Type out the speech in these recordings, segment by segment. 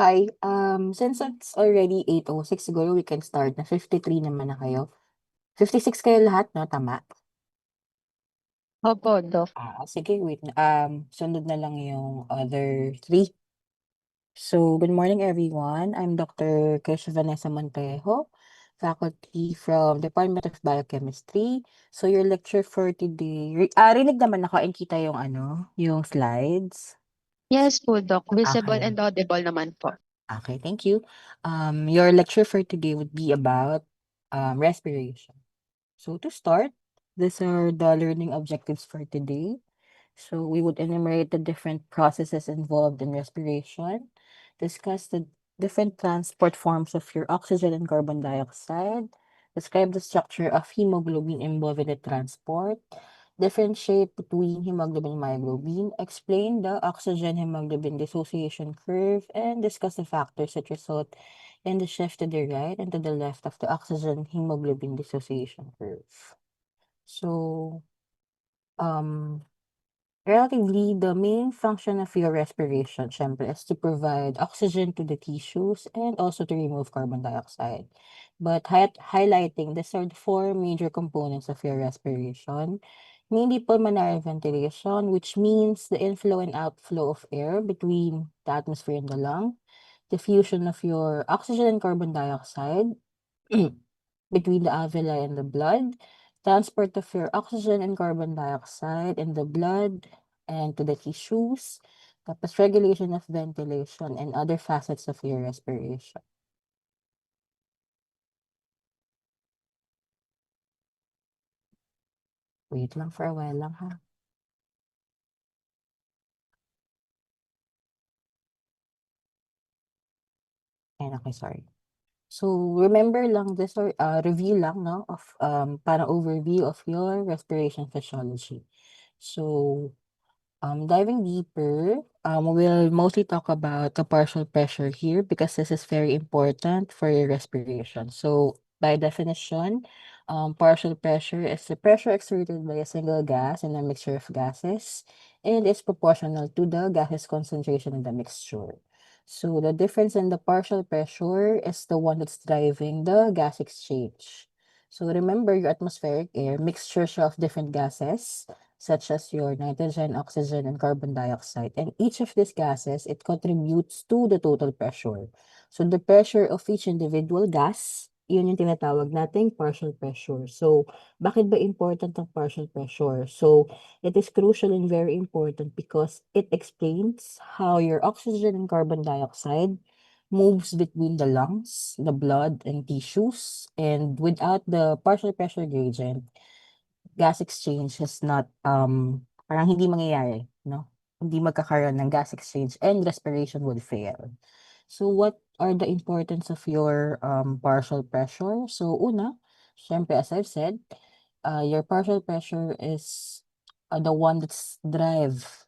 Hi, since it's already 8:06 siguro we can start na 53 naman na kayo. 56 kayo lahat 'no, tama? Opo, Doc. Sige wait sunod na lang yung other 3. So, good morning everyone. I'm Dr. Kesha Vanessa Montejo, faculty from Department of Biochemistry. So, your lecture for today, rinig naman ako and kita yung yung slides? Yes po, Doc. Visible Okay. and audible naman po. Okay, thank you. Your lecture for today would be about respiration. So to start, these are the learning objectives for today. So we would enumerate the different processes involved in respiration, discuss the different transport forms of your oxygen and carbon dioxide, describe the structure of hemoglobin involved in the transport, differentiate between hemoglobin and myoglobin, explain the oxygen hemoglobin dissociation curve, and discuss the factors that result in the shift to the right and to the left of the oxygen hemoglobin dissociation curve. So, um, relatively, the main function of your respiration, syempre, is to provide oxygen to the tissues and also to remove carbon dioxide. But highlighting these are the 4 major components of your respiration, mainly pulmonary ventilation, which means the inflow and outflow of air between the atmosphere and the lung, diffusion of your oxygen and carbon dioxide, between the alveoli and the blood, transport of your oxygen and carbon dioxide in the blood and to the tissues, tapos regulation of ventilation and other facets of your respiration. Wait lang for a while lang ha. Ayan, okay, sorry. So remember lang this or review lang no of para overview of your respiration physiology. So diving deeper, we'll mostly talk about the partial pressure here because this is very important for your respiration. So, by definition, partial pressure is the pressure exerted by a single gas in a mixture of gases and is proportional to the gaseous concentration in the mixture. So, the difference in the partial pressure is the one that's driving the gas exchange. So, remember your atmospheric air, mixtures of different gases such as your nitrogen, oxygen, and carbon dioxide. And each of these gases, it contributes to the total pressure. So the pressure of each individual gas, yun yung tinatawag nating partial pressure. So, bakit ba important ang partial pressure? So, it is crucial and very important because it explains how your oxygen and carbon dioxide moves between the lungs, the blood, and tissues. And without the partial pressure gradient, gas exchange is not, parang hindi mangyayari, no? Hindi magkakaroon ng gas exchange and respiration would fail. So what are the importance of your partial pressure? So una, syempre as I've said, your partial pressure is the one that's drives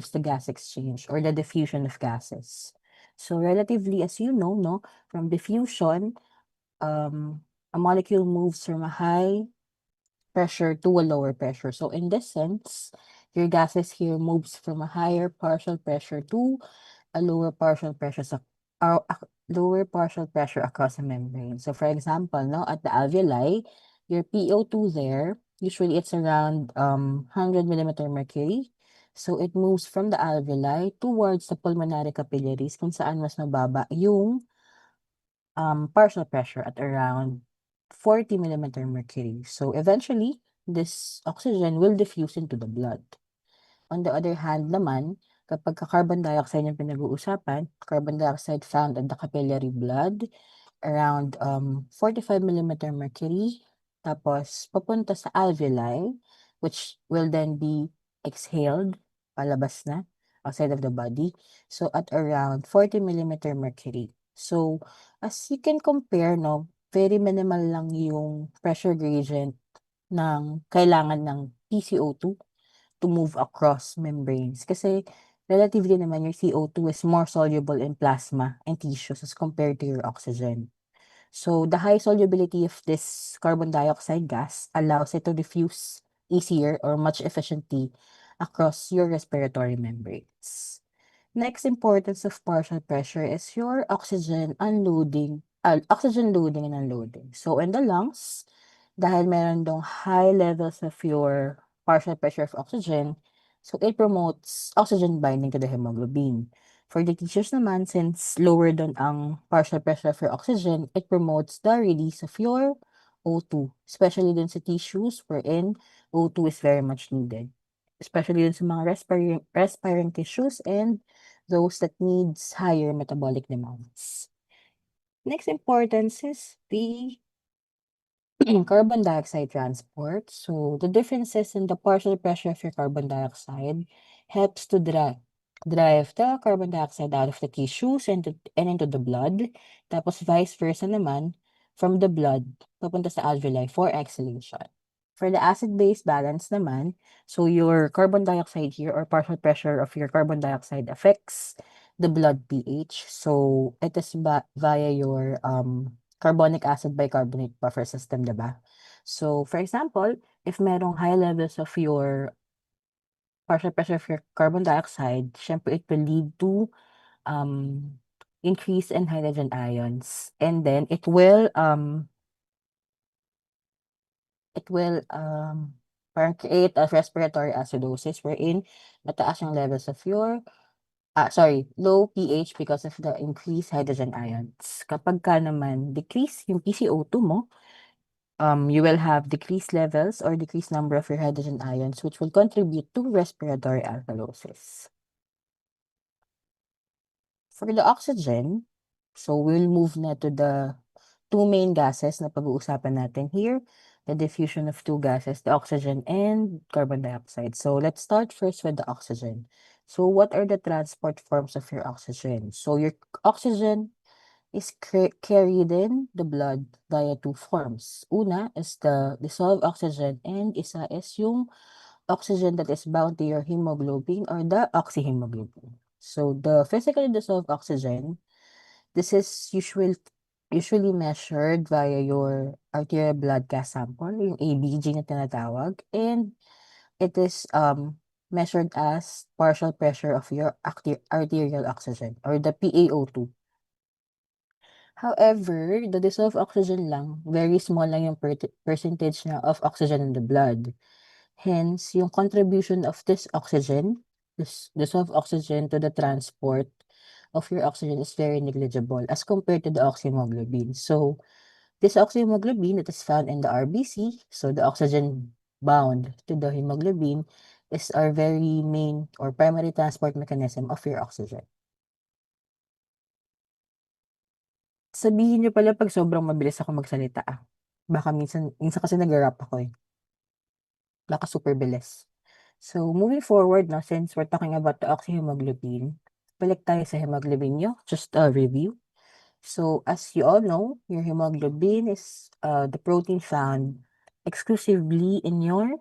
the gas exchange or the diffusion of gases. So relatively, as you know, no, from diffusion, a molecule moves from a high pressure to a lower pressure. So in this sense, your gases here moves from a higher partial pressure to a lower partial pressure lower partial pressure across the membrane. So for example, no, at the alveoli, your PO2 there, usually it's around 100 millimeter mercury. So it moves from the alveoli towards the pulmonary capillaries kung saan mas mababa yung partial pressure at around 40 millimeter mercury. So eventually, this oxygen will diffuse into the blood. On the other hand naman, kapag carbon dioxide yung pinag-uusapan, carbon dioxide found in the capillary blood, around 45 millimeter mercury, tapos papunta sa alveoli, which will then be exhaled, palabas na, outside of the body. So at around 40 millimeter mercury. So as you can compare, no, very minimal lang yung pressure gradient ng kailangan ng PCO2 to move across membranes. Kasi relatively naman your CO2 is more soluble in plasma and tissues as compared to your oxygen. So the high solubility of this carbon dioxide gas allows it to diffuse easier or much efficiently across your respiratory membranes. Next importance of partial pressure is your oxygen loading and unloading. So in the lungs, dahil meron dong high levels of your partial pressure of oxygen, so it promotes oxygen binding to the hemoglobin. For the tissues naman, since lower doon ang partial pressure of your oxygen, it promotes the release of your O2, especially dun sa tissues wherein O2 is very much needed. Especially dun sa mga respiring tissues and those that needs higher metabolic demands. Next importance is the carbon dioxide transport. So the differences in the partial pressure of your carbon dioxide helps to drive the carbon dioxide out of the tissues and into the blood. Tapos vice versa naman, from the blood papunta sa alveoli for exhalation. For the acid-base balance naman, so your carbon dioxide here or partial pressure of your carbon dioxide affects the blood pH. So it is via your carbonic acid bicarbonate buffer system, diba? So, for example, if merong high levels of your partial pressure of your carbon dioxide, syempre it will lead to increase in hydrogen ions. And then it will parang create a respiratory acidosis wherein mataas yung levels of your low pH because of the increased hydrogen ions. Kapag ka naman decrease yung PCO2 mo, you will have decreased levels or decreased number of your hydrogen ions, which will contribute to respiratory alkalosis. For the oxygen, so we'll move na to the two main gases na pag-uusapan natin here, the diffusion of two gases, the oxygen and carbon dioxide. So let's start first with the oxygen. So what are the transport forms of your oxygen? So your oxygen is carried in the blood via two forms. Una is the dissolved oxygen and isa is yung oxygen that is bound to your hemoglobin or the oxyhemoglobin. So the physically dissolved oxygen, this is usually measured via your arterial blood gas sample, yung ABG na tinatawag, and it is measured as partial pressure of your arterial oxygen or the PaO2. However, the dissolved oxygen lang, very small lang yung percentage na of oxygen in the blood. Hence, yung contribution of this oxygen, this dissolved oxygen to the transport of your oxygen is very negligible as compared to the oxyhemoglobin. So, this oxyhemoglobin that is found in the RBC, so the oxygen bound to the hemoglobin, is our very main or primary transport mechanism of your oxygen. Sabihin niyo pala 'pag sobrang mabilis ako magsalita, Baka minsan kasi nag-ra-rap ako, eh. Baka super bilis. So, moving forward now, since we're talking about the oxyhemoglobin, balik tayo sa hemoglobin niyo, just a review. So, as you all know, your hemoglobin is the protein found exclusively in your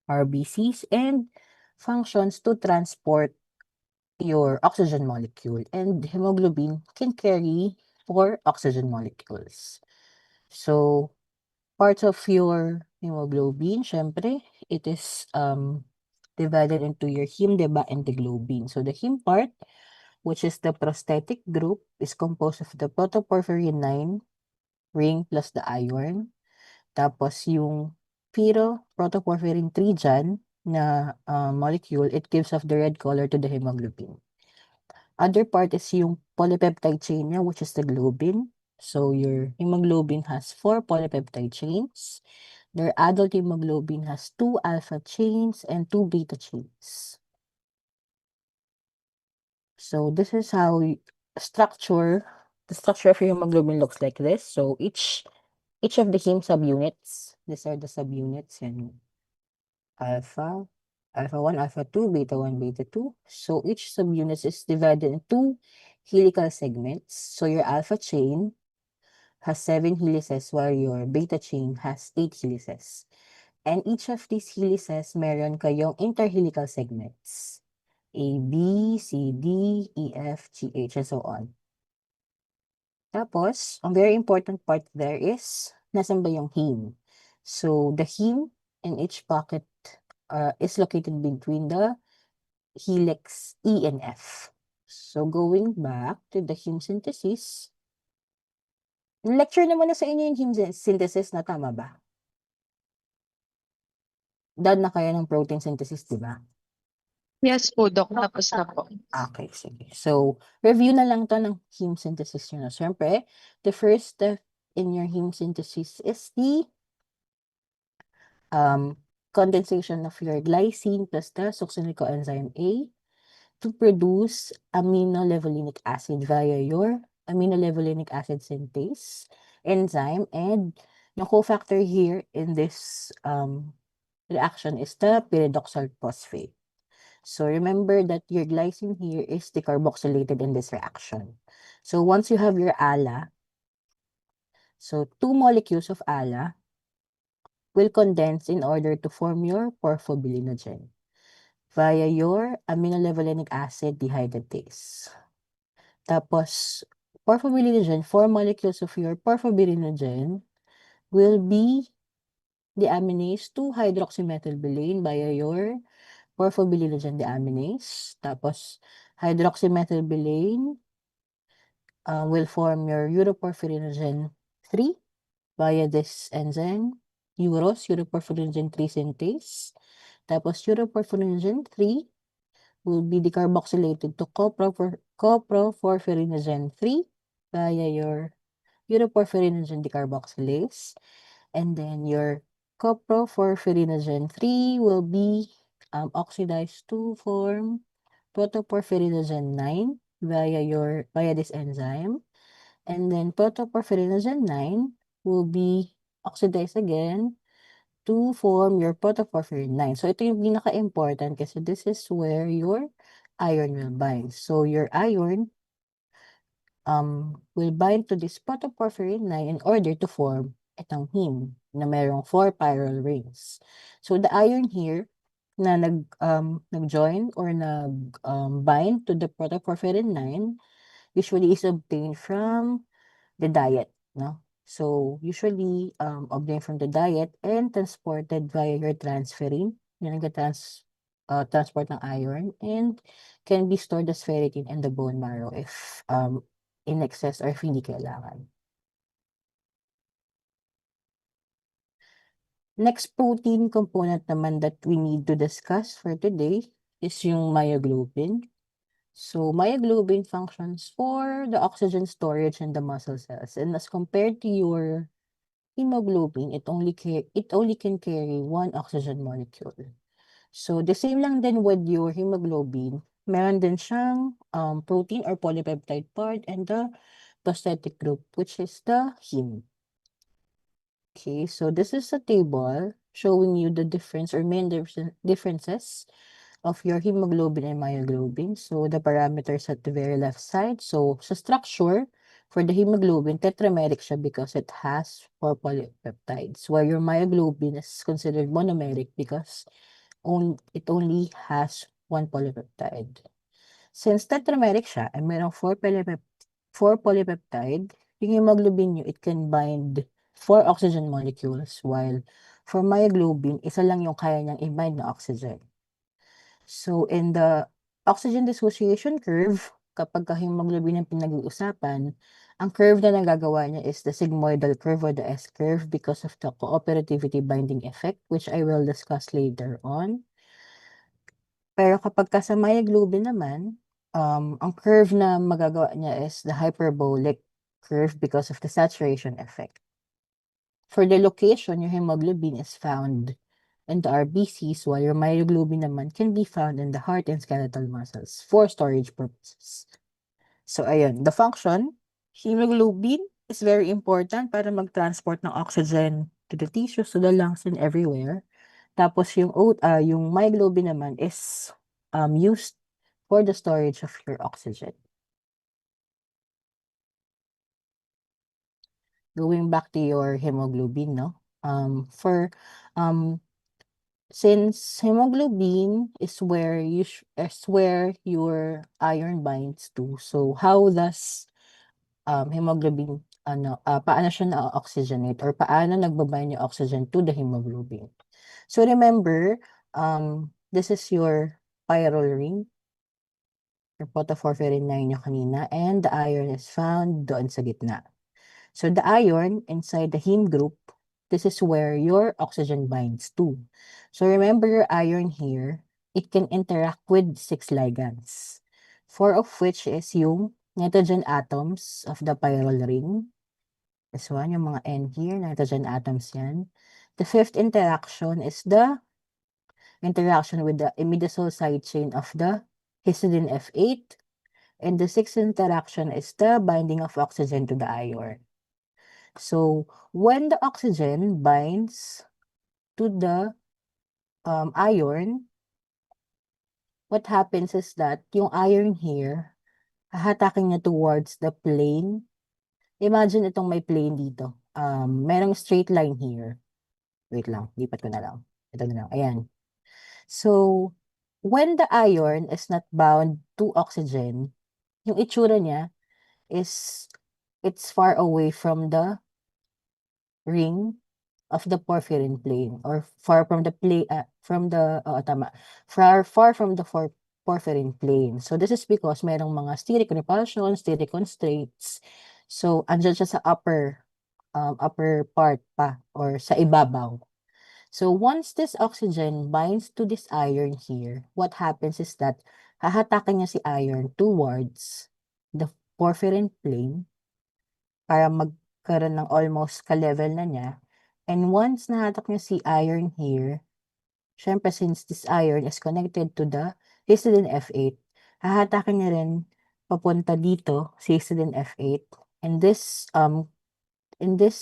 RBCs and functions to transport your oxygen molecule. And hemoglobin can carry 4 oxygen molecules. So, parts of your hemoglobin, syempre, it is divided into your heme, diba, and the globin. So, the heme part, which is the prosthetic group, is composed of the protoporphyrin 9 ring plus the iron. Tapos, yung protoporphyrin 3 dyan na molecule, it gives off the red color to the hemoglobin. Other part is yung polypeptide chain niya, which is the globin. So, your hemoglobin has 4 polypeptide chains. Their adult hemoglobin has 2 alpha chains and 2 beta chains. So, this is how the structure of your hemoglobin looks like this. So, each of the heme subunits, these are the subunits and alpha, alpha 1, alpha 2, beta 1, beta 2. So each subunit is divided into helical segments. So your alpha chain has 7 helices while your beta chain has 8 helices. And each of these helices meron kayong interhelical segments. A, B, C, D, E, F, G, H, and so on. Tapos, ang very important part there is, nasan ba yung heme? So, the heme in each pocket is located between the helix E and F. So going back to the heme synthesis, lecture naman na sa inyo yung heme synthesis na, tama ba? Done na kayo ng protein synthesis, di ba? Yes po, Doc. Tapos na po. Okay, sige. So, review na lang to ng heme synthesis nyo. Siyempre, the first step in your heme synthesis is the condensation of your glycine plus the succinyl coenzyme A to produce aminolevulinic acid via your aminolevulinic acid synthase enzyme. And the cofactor here in this reaction is the pyridoxal phosphate. So remember that your glycine here is decarboxylated in this reaction. So once you have your ALA, so 2 molecules of ALA will condense in order to form your porphobilinogen via your aminolevulinic acid dehydratase. Tapos, porphobilinogen, 4 molecules of your porphobilinogen will be deaminase to hydroxymethylbilane via your porphobilinogen deaminase. Tapos, hydroxymethylbilane will form your uroporphyrinogen 3 via this enzyme, uroporphyrinogen 3 synthase. Tapos, uroporphyrinogen 3 will be decarboxylated to coproporphyrinogen 3 via your uroporphyrinogen decarboxylase. And then your coproporphyrinogen 3 will be oxidized to form protoporphyrinogen 9 via this enzyme. And then protoporphyrinogen 9 will be oxidized again to form your protoporphyrin 9. So ito yung pinaka-important kasi this is where your iron will bind. So your iron will bind to this protoporphyrin 9 in order to form itong heme na mayroong 4 chiral rings. So the iron here na nag-join or bind to the protoporphyrin 9 usually is obtained from the diet, no? So usually obtained from the diet and transported via your transferrin, yung transport ng iron, and can be stored as ferritin in the bone marrow if in excess or if hindi kailangan. Next protein component naman that we need to discuss for today is yung myoglobin. So myoglobin functions for the oxygen storage in the muscle cells, and as compared to your hemoglobin, it only can carry 1 oxygen molecule. So the same lang din with your hemoglobin, meron din siyang protein or polypeptide part and the prosthetic group, which is the heme. Okay, so this is a table showing you the difference or main differences of your hemoglobin and myoglobin. So the parameters at the very left side. So sa structure, for the hemoglobin, tetrameric siya because it has 4 polypeptides, while your myoglobin is considered monomeric because it only has 1 polypeptide. Since tetrameric siya, and merong 4 polypeptide, yung hemoglobin nyo, it can bind 4 oxygen molecules, while for myoglobin, isa lang yung kaya niyang i-bind na oxygen. So in the oxygen dissociation curve, kapag hemoglobin ang pinag-uusapan, ang curve na nagagawa niya is the sigmoidal curve or the S-curve because of the cooperativity binding effect, which I will discuss later on. Pero kapag sa myoglobin naman, ang curve na magagawa niya is the hyperbolic curve because of the saturation effect. For the location, your hemoglobin is found in the RBCs, while your myoglobin naman can be found in the heart and skeletal muscles for storage purposes. So, ayun, the function, hemoglobin is very important para mag-transport ng oxygen to the tissues, to the lungs, and everywhere. Tapos yung myoglobin naman is used for the storage of your oxygen. Going back to your hemoglobin, no? Since hemoglobin is where your iron binds to. So how does hemoglobin paano siya na-oxygenate or paano nagbabind yung oxygen to the hemoglobin? So remember, this is your chiral ring. Yung photoporphyrin 9 nyo kanina, and the iron is found doon sa gitna. So the iron inside the heme group, this is where your oxygen binds to. So remember your iron here, it can interact with 6 ligands. 4 of which is yung nitrogen atoms of the pyrrole ring. This one, yung mga N here, nitrogen atoms yan. The fifth interaction is the interaction with the imidazole side chain of the histidine F8. And the sixth interaction is the binding of oxygen to the iron. So when the oxygen binds to the iron, what happens is that yung iron here, hahatakin niya towards the plane. Imagine itong may plane dito. Merong straight line here. Wait lang, lipat ko na lang. Ito na lang. Ayan. So, when the iron is not bound to oxygen, yung itsura niya is it's far away from the ring of the porphyrin plane or far from the plane tama, far from the porphyrin plane. So this is because merong mga steric repulsion, steric constraints. So andyan siya sa upper part pa or sa ibabaw. So once this oxygen binds to this iron here, what happens is that hahatakin niya si iron towards the porphyrin plane para magkaroon ng almost ka-level na niya. And once nahatak niya si iron here, syempre since this iron is connected to the histidine F8, hahatakin niya rin papunta dito si histidine F8. And in this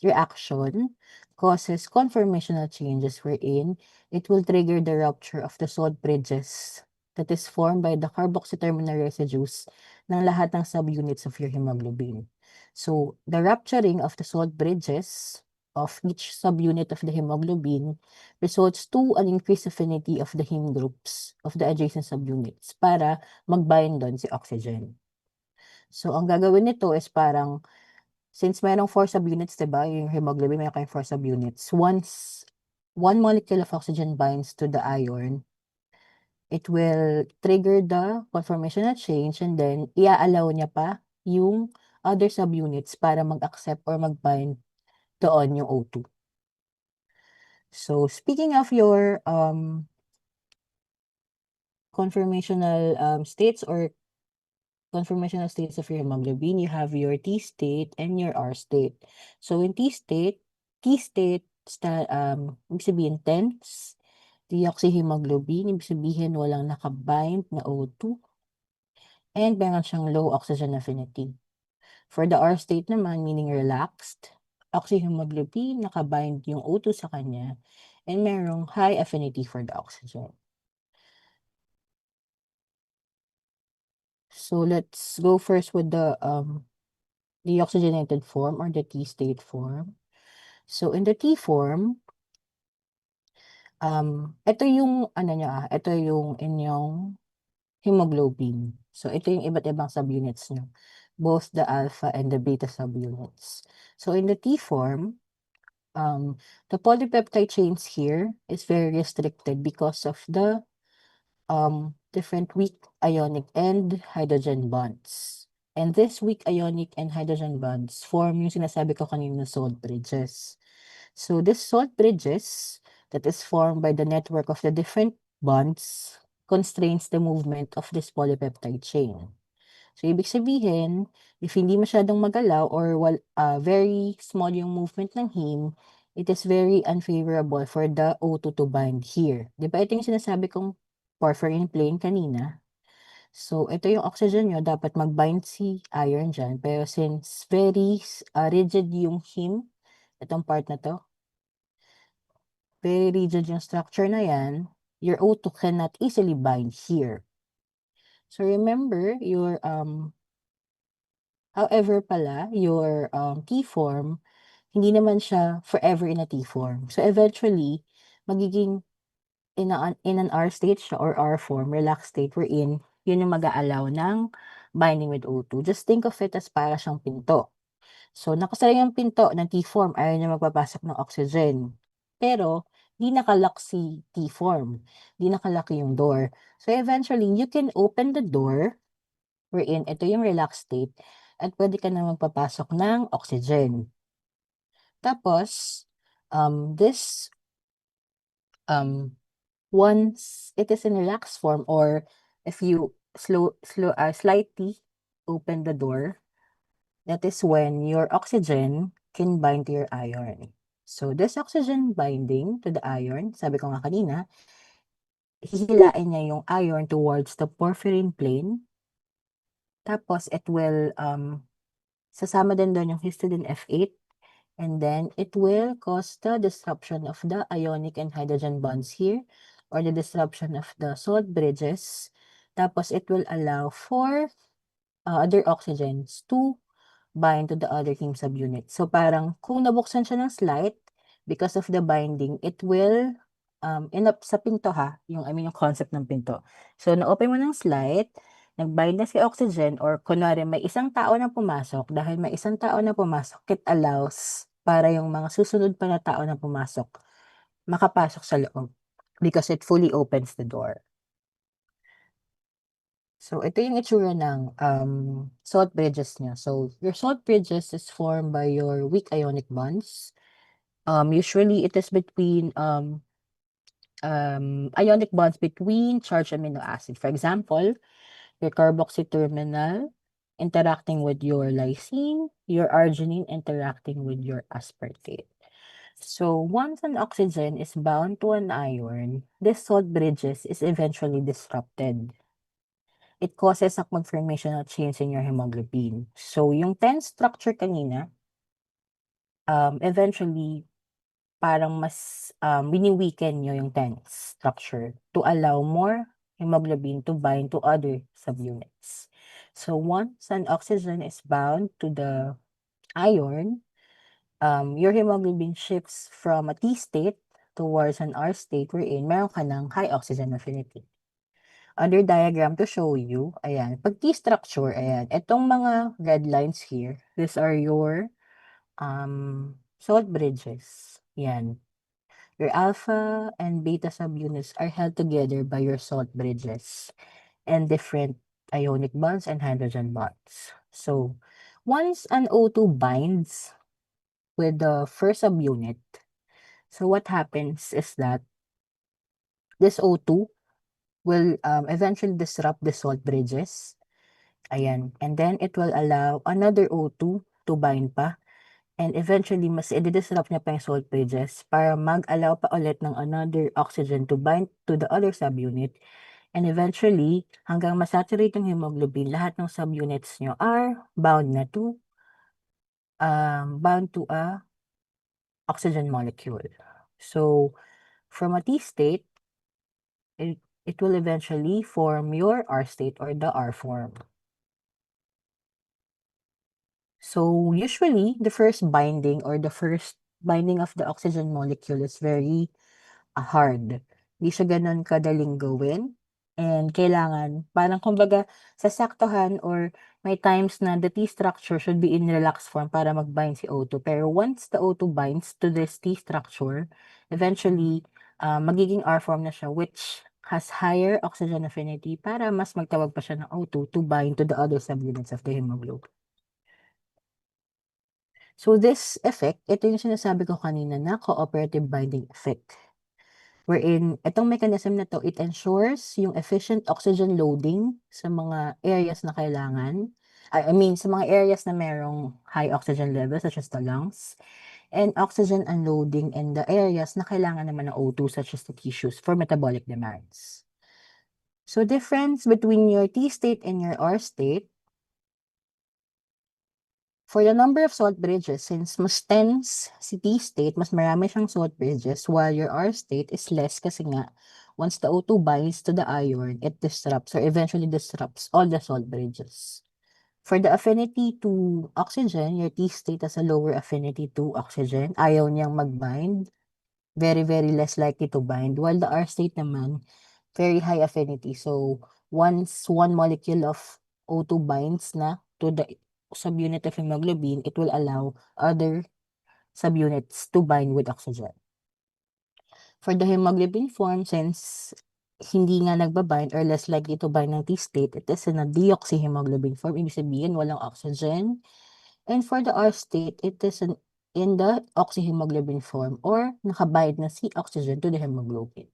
reaction causes conformational changes wherein it will trigger the rupture of the salt bridges that is formed by the carboxy terminal residues ng lahat ng subunits of your hemoglobin. So, the rupturing of the salt bridges of each subunit of the hemoglobin results to an increased affinity of the heme groups of the adjacent subunits para mag-bind doon si oxygen. So, ang gagawin nito is parang since mayroong 4 subunits, diba? Yung hemoglobin, mayroon kayong 4 subunits. Once 1 molecule of oxygen binds to the iron, it will trigger the conformational change and then i-allow niya pa yung other subunits para mag-accept or mag-bind doon yung O2. So, speaking of your conformational states or conformational states of your hemoglobin, you have your T state and your R state. So in T state, ibig sabihin tense, deoxyhemoglobin, ibig sabihin walang nakabind na O2, and meron siyang low oxygen affinity. For the R state naman, meaning relaxed, oxyhemoglobin, nakabind yung O2 sa kanya, and merong high affinity for the oxygen. So let's go first with the oxygenated form or the T state form. So in the T form, ito yung ito yung inyong hemoglobin. So ito yung iba't ibang subunits nyo, both the alpha and the beta subunits. So in the T form, the polypeptide chains here is very restricted because of the different weak ionic and hydrogen bonds. And this weak ionic and hydrogen bonds form yung sinasabi ko kanina na salt bridges. So this salt bridges that is formed by the network of the different bonds constrains the movement of this polypeptide chain. So ibig sabihin, if hindi masyadong magalaw or very small yung movement ng heme, it is very unfavorable for the O2 to bind here. Di ba ito yung sinasabi kong porphyrin plane kanina? So, ito yung oxygen nyo, dapat mag-bind si iron dyan. Pero since very rigid yung heme, itong part na to, very rigid yung structure na yan, your O2 cannot easily bind here. So, remember, however pala, your T-form, hindi naman siya forever in a T-form. So, eventually, magiging in an R state siya or R form, relaxed state, wherein yun yung mag-aalaw ng binding with O2. Just think of it as para siyang pinto. So, nakasara yung pinto ng T-form, ayaw niya magpapasok ng oxygen. Pero, di nakalock si T-form, di nakalock yung door. So eventually, you can open the door wherein ito yung relaxed state at pwede ka na magpapasok ng oxygen. Tapos, this, once it is in relaxed form or if you slightly open the door, that is when your oxygen can bind to your iron. So this oxygen binding to the iron, sabi ko nga kanina, hihilain niya yung iron towards the porphyrin plane. Tapos it will, sasama din doon yung histidine F8, and then it will cause the disruption of the ionic and hydrogen bonds here, or the disruption of the salt bridges. Tapos it will allow for other oxygens to bind to the other heme subunit. So parang kung nabuksan siya ng slight, because of the binding, it will sa pinto ha, I mean yung concept ng pinto. So na-open mo ng slight, nag-bind na si oxygen, or kunwari may isang tao na pumasok, dahil may isang tao na pumasok, it allows para yung mga susunod pa na tao na pumasok, makapasok sa loob because it fully opens the door. So, ito yung itsura ng salt bridges niya. So, your salt bridges is formed by your weak ionic bonds. Usually, it is between ionic bonds between charged amino acid. For example, your carboxy terminal interacting with your lysine, your arginine interacting with your aspartate. So, once an oxygen is bound to an iron, this salt bridges is eventually disrupted. It causes a conformational change in your hemoglobin. So, yung tense structure kanina, eventually, parang mas wini-weaken nyo yung tense structure to allow more hemoglobin to bind to other subunits. So, once an oxygen is bound to the iron, your hemoglobin shifts from a T state towards an R state wherein meron ka ng high oxygen affinity. Other diagram to show you, ayan, pag T-structure, ayan, itong mga red lines here, these are your salt bridges. Yan. Your alpha and beta subunits are held together by your salt bridges and different ionic bonds and hydrogen bonds. So, once an O2 binds with the first subunit, so what happens is that this O2 will eventually disrupt the salt bridges. Ayan. And then, it will allow another O2 to bind pa. And eventually, mas i-disrupt niya pa yung salt bridges para mag-allow pa ulit ng another oxygen to bind to the other subunit. And eventually, hanggang masaturate yung hemoglobin, lahat ng subunits nyo are bound na to, bound to a oxygen molecule. So, from a T state, it will eventually form your R state or the R form. So usually, the first binding or the first binding of the oxygen molecule is very hard. Hindi siya gano'n kadaling gawin. And kailangan, parang kumbaga, sasaktuhan or may times na the T structure should be in relaxed form para mag-bind si O2. Pero once the O2 binds to this T structure, eventually, magiging R form na siya, which has higher oxygen affinity para mas magtawag pa siya ng O2 to bind to the other subunits of the hemoglobin. So this effect, ito yung sinasabi ko kanina na cooperative binding effect. Wherein, itong mechanism na to, it ensures yung efficient oxygen loading sa mga areas na kailangan. I mean, sa mga areas na merong high oxygen level, such as the lungs, and oxygen unloading in the areas na kailangan naman ng O2, such as the tissues, for metabolic demands. So, difference between your T state and your R state, for the number of salt bridges, since mas tense si T state, mas marami siyang salt bridges, while your R state is less kasi nga, once the O2 binds to the iron, it disrupts or eventually disrupts all the salt bridges. For the affinity to oxygen, your T state has a lower affinity to oxygen. Ayaw niyang mag-bind. Very, very less likely to bind. While the R state naman, very high affinity. So, once one molecule of O2 binds na to the subunit of hemoglobin, it will allow other subunits to bind with oxygen. For the hemoglobin form, since hindi nga nagbabind or less likely to bind ng T-state, it is in a deoxyhemoglobin form. Ibig sabihin, walang oxygen. And for the R state, it is in the oxyhemoglobin form or nakabind na si oxygen to the hemoglobin.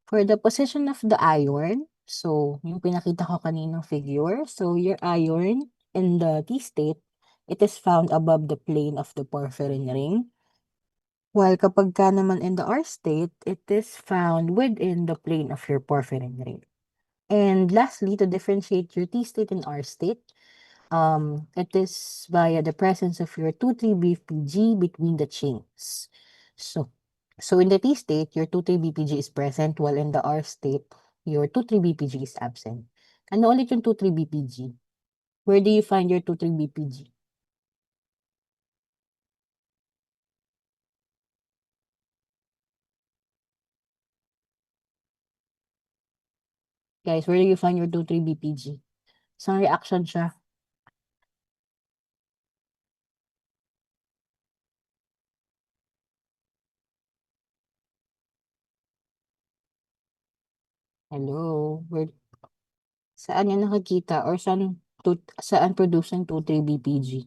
For the position of the iron, so yung pinakita ko kaninang figure, so your iron in the T state, it is found above the plane of the porphyrin ring. While kapag ka naman in the R state, it is found within the plane of your porphyrin ring. And lastly, to differentiate your T state and R state, it is via the presence of your 2,3-BPG between the chains. So in the T state, your 2,3-BPG is present, while in the R state, your 2,3-BPG is absent. Ano ulit yung 2,3-BPG? Where do you find your 2,3-BPG? Guys, where do you find your 2,3-BPG? Saan reaction siya? Hello? Saan yan nakikita or saan produce ng 2,3-BPG?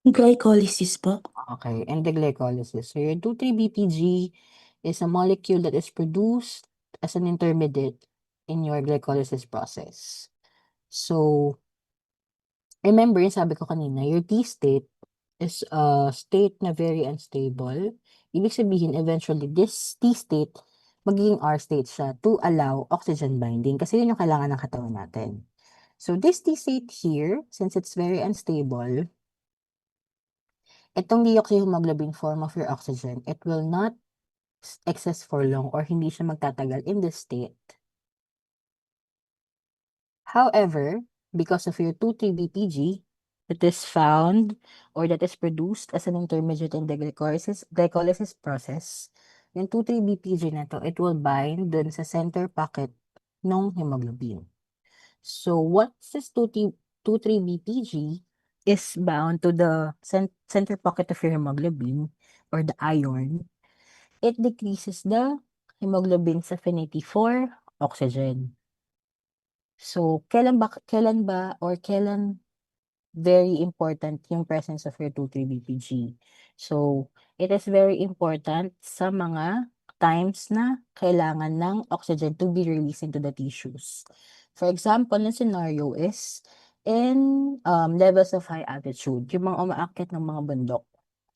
Glycolysis po. Okay, and the glycolysis. So your 2,3-BPG is a molecule that is produced as an intermediate in your glycolysis process. So, remember, yung sabi ko kanina, your T state is a state na very unstable. Ibig sabihin, eventually, this T state, magiging R state siya to allow oxygen binding kasi yun yung kailangan ng katawan natin. So, this T state here, since it's very unstable, itong deoxyhemoglobin form of your oxygen, it will not exist for long or hindi siya magtatagal in this state. However, because of your 2,3-BPG, it is found or that is produced as an intermediate in the glycolysis process, yung 2,3-BPG na to, it will bind dun sa center pocket ng hemoglobin. So, what's this 2,3-BPG is bound to the center pocket of your hemoglobin or the iron. It decreases the hemoglobin's affinity for oxygen. So, kailan very important yung presence of your 2,3-BPG? So, it is very important sa mga times na kailangan ng oxygen to be released into the tissues. For example, the scenario is in levels of high altitude, yung mga umaakyat ng mga bundok.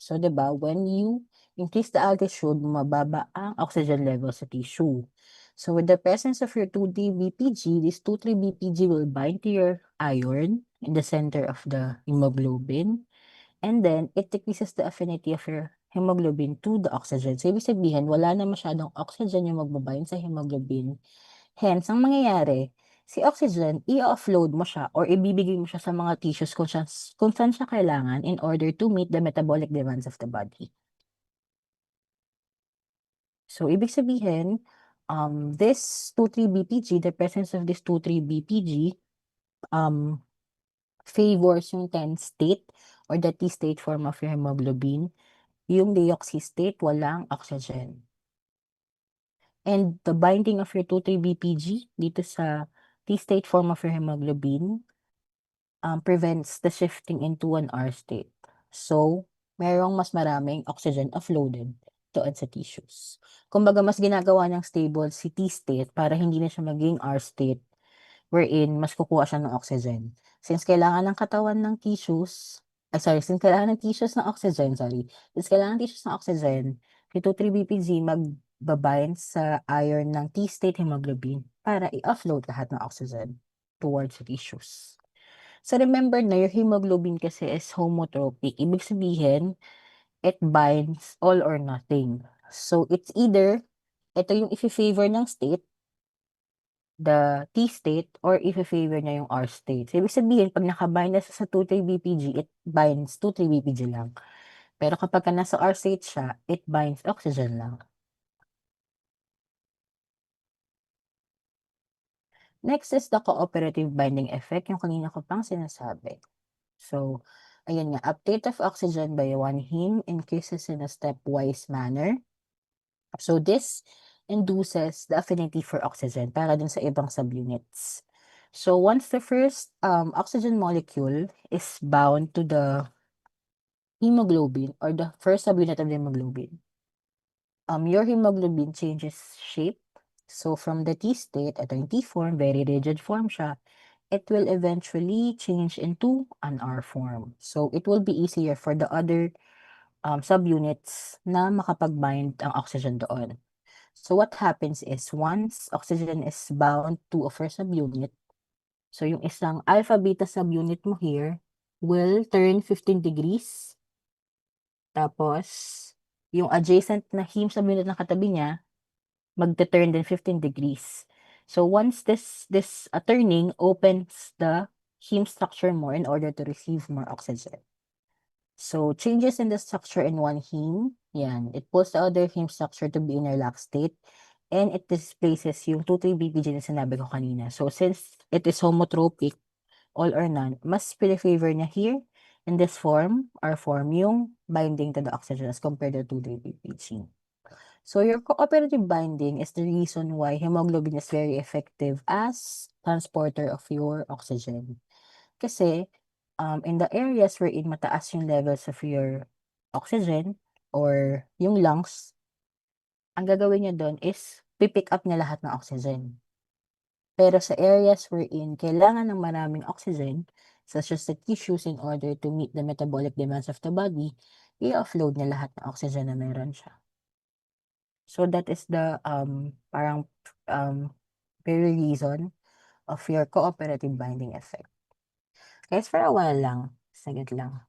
So, 'di ba, when you increase the altitude, mababa ang oxygen level sa tissue. So, with the presence of your 2,3-BPG, this 2,3-BPG will bind to your iron in the center of the hemoglobin, and then it decreases the affinity of your hemoglobin to the oxygen. So, ibig sabihin, wala na masyadong oxygen yung magbabind sa hemoglobin. Hence, ang mangyayari, si oxygen, i-offload mo siya or ibibigay mo siya sa mga tissues kung saan siya kailangan in order to meet the metabolic demands of the body. So, ibig sabihin, this 2,3-BPG, the presence of this 2,3-BPG, favors yung 10 state or the T state form of your hemoglobin. Yung deoxy state, walang oxygen. And the binding of your 2,3-BPG dito sa T state form of your hemoglobin prevents the shifting into an R state. So, merong mas maraming oxygen offloaded doon sa tissues. Kumbaga, mas ginagawa niyang stable si T state para hindi na siya maging R state wherein mas kukuha siya ng oxygen. Since kailangan ng katawan ng tissues, since kailangan ng tissues ng oxygen, since kailangan ng tissues ng oxygen, yung 2,3-BPG magbabind sa iron ng T state hemoglobin para i-offload lahat ng oxygen towards the tissues. So remember na your hemoglobin kasi is homotropic. Ibig sabihin, it binds all or nothing. So it's either, ito yung i-favor ng state, the T state, or i-favor niya yung R state. So ibig sabihin, pag nakabind na sa 2,3-BPG, it binds 2,3-BPG lang. Pero kapag nasa R state siya, it binds oxygen lang. Next is the cooperative binding effect, yung kanina ko pang sinasabi. So, ayan nga, uptake of oxygen by one heme increases in a stepwise manner. So this induces the affinity for oxygen para dun sa ibang subunits. So once the first oxygen molecule is bound to the hemoglobin or the first subunit of the hemoglobin, your hemoglobin changes shape. So from the T state, ito yung T form, very rigid form siya, it will eventually change into an R form. So it will be easier for the other subunits na makapag-bind ang oxygen doon. So what happens is once oxygen is bound to a first subunit, so yung isang alpha beta subunit mo here will turn 15 degrees. Tapos yung adjacent na heme subunit na katabi niya magte-turn din 15 degrees. So once this turning opens the heme structure more in order to receive more oxygen. So changes in the structure in one heme, yan, it pulls the other heme structure to be in a relaxed state and it displaces yung 2,3-BPG na sinabi ko kanina. So since it is homotropic, all or none, mas favor niya here in this form or form yung binding to the oxygen as compared to 2,3-BPG. So your cooperative binding is the reason why hemoglobin is very effective as transporter of your oxygen. Kasi in the areas wherein mataas yung levels of your oxygen or yung lungs, ang gagawin niya doon is pipick up niya lahat ng oxygen. Pero sa areas wherein kailangan ng maraming oxygen, such as the tissues in order to meet the metabolic demands of the body, i-offload niya lahat ng oxygen na meron siya. So that is the parang very reason of your cooperative binding effect. Guys, for a while lang, saglit lang.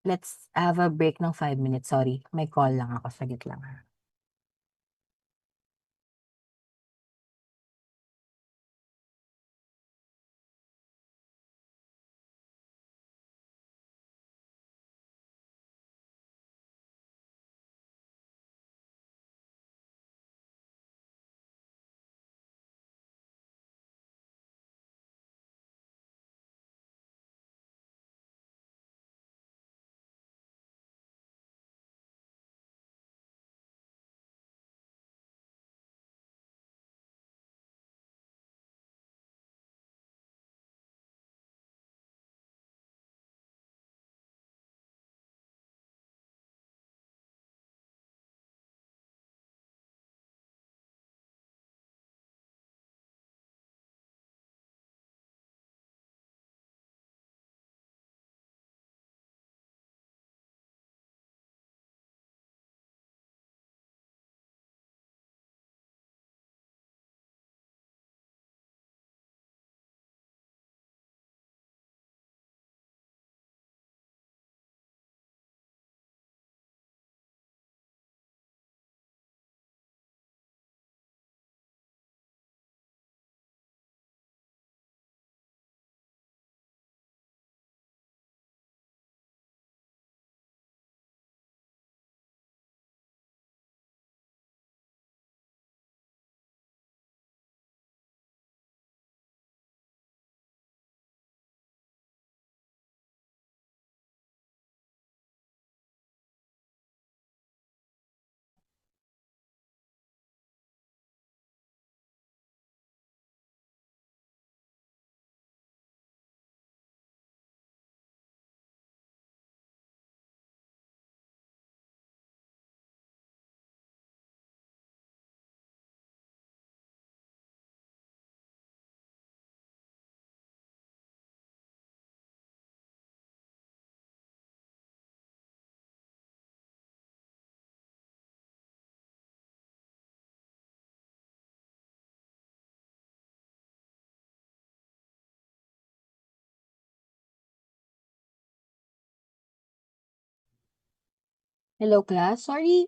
Let's have a break ng 5 minutes. Sorry, may call lang ako. Saglit lang. Hello, class. Sorry,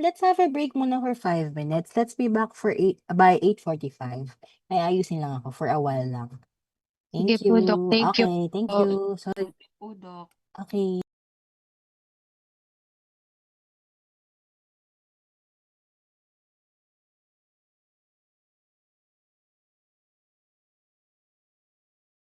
let's have a break muna for 5 minutes. Let's be back for by 8:45. May ayusin lang ako for a while lang. Sige Thank po, Doc. you. Thank you Okay, thank po. you. Sorry. Po, Doc. Okay.